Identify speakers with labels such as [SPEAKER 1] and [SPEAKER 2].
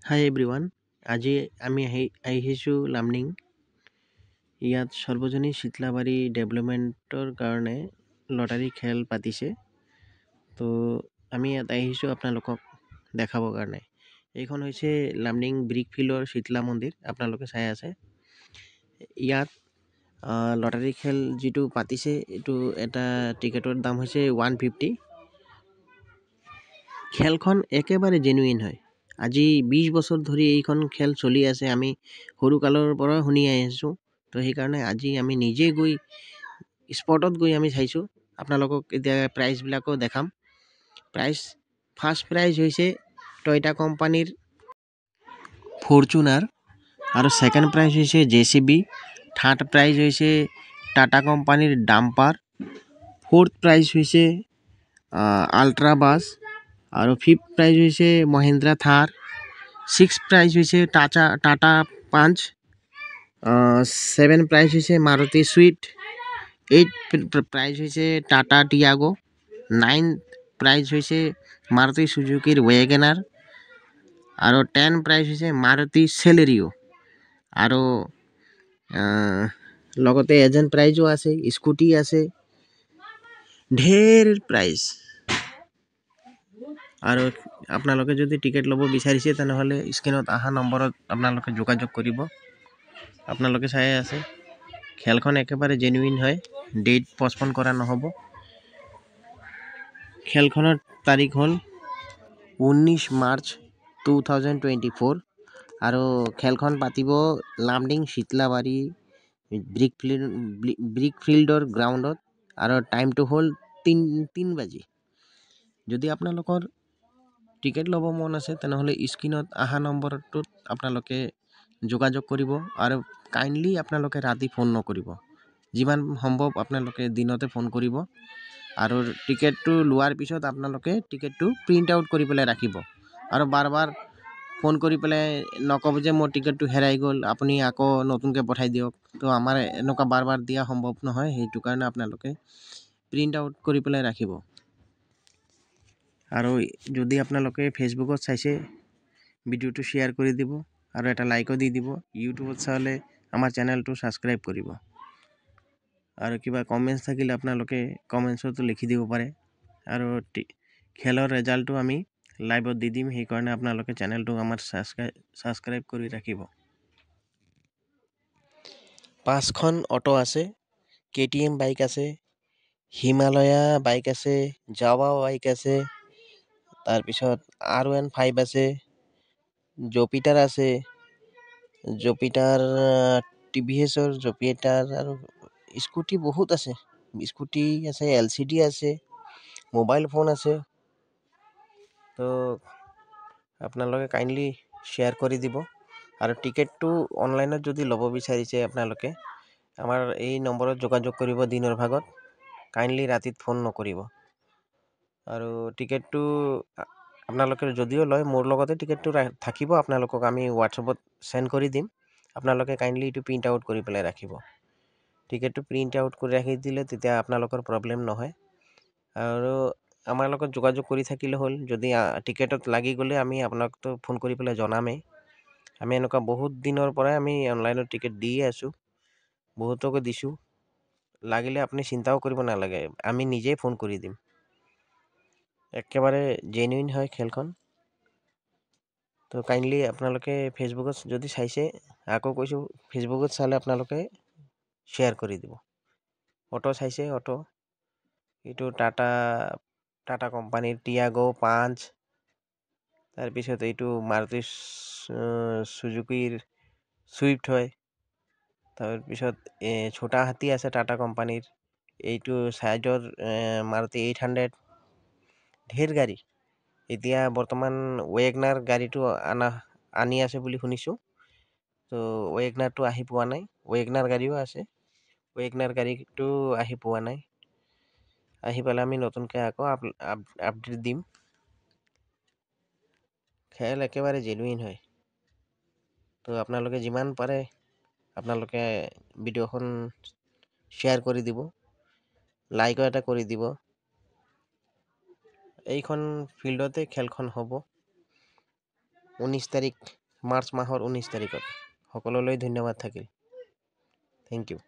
[SPEAKER 1] হাই everyone. আজি আমি আহিছোঁ লামডিং। ইয়াত সৰ্বজনীন শীতলাবাৰী ডেভেলপমেণ্টৰ কাৰণে লটাৰী খেল পাতিছে। তো আমি ইয়াত আহিছোঁ আপোনালোকক দেখাবৰ কাৰণে। এইখন হৈছে লামডিং ব্ৰিক ফিল্ডৰ শীতলা মন্দিৰ, আপোনালোকে চাই আছে। ইয়াত লটাৰী খেল যিটো পাতিছে, এইটো এটা টিকেটৰ দাম হৈছে 150। খেলখন একেবাৰে জেনুইন হয়। আজি 20 বছৰ ধৰি এইখন খেল চলি আছে। আমি সৰুকালৰ পৰা শুনি আহিছোঁ। তো সেইকাৰণে আজি আমি নিজে গৈ স্পটত গৈ আমি চাইছোঁ। আপোনালোকক এতিয়া প্ৰাইজবিলাকো দেখাম। ফাৰ্ষ্ট প্ৰাইজ হৈছে টয়টা কোম্পানীৰ ফৰচুনাৰ, আৰু ছেকেণ্ড প্ৰাইজ হৈছে JCB, থাৰ্ড প্ৰাইজ হৈছে টাটা কোম্পানীৰ ডাম্পাৰ, ফ'ৰ্থ প্ৰাইজ হৈছে আল্ট্ৰা বাছ, আৰু ফিফ্থ প্ৰাইজ হৈছে মহিন্দ্ৰা থাৰ, ছিক্স প্ৰাইজ হৈছে টাটা পাঞ্চ, ছেভেন প্ৰাইজ হৈছে মাৰুতি ছুইফ্ট, এইট প্ৰাইজ হৈছে টাটা টিয়াগো, নাইন প্ৰাইজ হৈছে মাৰুতি চুজুকিৰ ৱেগনাৰ, আৰু 10 প্ৰাইজ হৈছে মাৰুতি চেলেৰিঅ', আৰু লগতে এজেণ্ট প্ৰাইজো আছে, স্কুটি আছে, ঢেৰ প্ৰাইজ। আৰু আপোনালোকে যদি টিকেট ল'ব বিচাৰিছে তেনেহ'লে স্ক্ৰীনত অহা নম্বৰত আপোনালোকে যোগাযোগ কৰিব। আপোনালোকে চাই আছে খেলখন একেবাৰে জেনুইন হয়, ডেট পষ্টপন কৰা নহ'ব। খেলখনৰ তাৰিখ হ'ল 19 মাৰ্চ 2024, আৰু খেলখন পাতিব লামডিং শীতলাবাৰী ব্ৰিক ফিল্ডৰ গ্ৰাউণ্ডত, আৰু টাইমটো হ'ল 3 বাজি। যদি আপোনালোকৰ টিকেট ল'ব মন আছে তেনেহ'লে স্ক্ৰীনত অহা নম্বৰটোত আপোনালোকে যোগাযোগ কৰিব, আৰু কাইণ্ডলি আপোনালোকে ৰাতি ফোন নকৰিব। যিমান সম্ভৱ আপোনালোকে দিনতে ফোন কৰিব, আৰু টিকেটটো লোৱাৰ পিছত আপোনালোকে টিকেটটো প্ৰিণ্ট আউট কৰি পেলাই ৰাখিব। আৰু বাৰ বাৰ ফোন কৰি পেলাই নক'ব যে মোৰ টিকেটটো হেৰাই গ'ল, আপুনি আকৌ নতুনকৈ পঠাই দিয়ক। তো আমাৰ এনেকুৱা বাৰ বাৰ দিয়া সম্ভৱ নহয়, সেইটো কাৰণে আপোনালোকে প্ৰিণ্ট আউট কৰি পেলাই ৰাখিব। আৰু যদি আপোনালোকে ফেচবুকত চাইছে, ভিডিঅ'টো শ্বেয়াৰ কৰি দিব, আৰু এটা লাইকো দি দিব। ইউটিউবত চালে আমাৰ চেনেলটো ছাবস্ক্ৰাইব কৰিব। আৰু কিবা কমেণ্টছ থাকিলে আপোনালোকে কমেণ্টছতো লিখি দিব পাৰে। আৰু খেলৰ ৰেজাল্টটো আমি লাইভত দি দিম, সেইকাৰণে আপোনালোকে চেনেলটো আমাৰ ছাবস্ক্ৰাইব কৰি ৰাখিব। 5খন অটো আছে, KTM বাইক আছে, হিমালয়া বাইক আছে, জাৱা বাইক আছে, তাৰপিছত R15 আছে, জুপিটাৰ আছে, জুপিটাৰ TVSৰ জুপিটাৰ, আৰু স্কুটি বহুত আছে। স্কুটি আছে, LCD আছে, মোবাইল ফোন আছে। তো আপোনালোকে কাইণ্ডলি শ্বেয়াৰ কৰি দিব। আৰু টিকেটটো অনলাইনত যদি ল'ব বিচাৰিছে আপোনালোকে আমাৰ এই নম্বৰত যোগাযোগ কৰিব দিনৰ ভাগত, কাইণ্ডলি ৰাতিত ফোন নকৰিব। আৰু টিকেটটো আপোনালোকে যদিও লয়, মোৰ লগতে টিকেটটো থাকিব, আপোনালোকক আমি হোৱাটছএপত চেণ্ড কৰি দিম। আপোনালোকে কাইণ্ডলি এইটো প্ৰিণ্ট আউট কৰি পেলাই ৰাখিব। টিকেটটো প্ৰিণ্ট আউট কৰি ৰাখি দিলে তেতিয়া আপোনালোকৰ প্ৰব্লেম নহয়। আৰু আমাৰ লগত যোগাযোগ কৰি থাকিলে হ'ল। যদি টিকেটত লাগি গ'লে আমি আপোনাকতো ফোন কৰি পেলাই জনামেই। আমি এনেকুৱা বহুত দিনৰ পৰাই আমি অনলাইনত টিকেট দিয়ে আছোঁ, বহুতকে দিছোঁ। লাগিলে আপুনি চিন্তাও কৰিব নালাগে, আমি নিজেই ফোন কৰি দিম। একেবাৰে জেনুইন হয় খেলখন। তো কাইণ্ডলি আপোনালোকে ফেচবুকত যদি চাইছে, আকৌ কৈছোঁ ফেচবুকত চালে আপোনালোকে শ্বেয়াৰ কৰি দিব। অটো চাইছে, অটো এইটো টাটা কোম্পানীৰ টিয়াগো পাঞ্চ, তাৰপিছত এইটো মাৰুতি চুজুকিৰ ছুইফ্ট হয়। তাৰপিছত ছোটা হাতী আছে টাটা কোম্পানীৰ, এইটো চাইজৰ মাৰুতি 800, ঢেৰ গাড়ী। এতিয়া বৰ্তমান ৱেগনাৰ গাড়ীটো আনি আছে বুলি শুনিছোঁ। তো ৱেগনাৰটো আহি পোৱা নাই। ৱেগনাৰ গাড়ীও আছে, ৱেগনাৰ গাড়ীটো আহি পোৱা নাই। আহি পেলাই আমি নতুনকৈ আকৌ আপডেট দিম। খেল একেবাৰে জেনুইন হয়। তো আপোনালোকে যিমান পাৰে আপোনালোকে ভিডিঅ'খন শ্বেয়াৰ কৰি দিব, লাইকো এটা কৰি দিব। এইখন ফিল্ডতে খেলখন হ'ব। মাৰ্চ মাহৰ 19 তাৰিখত। সকলোলৈ ধন্যবাদ থাকিল। Thank U.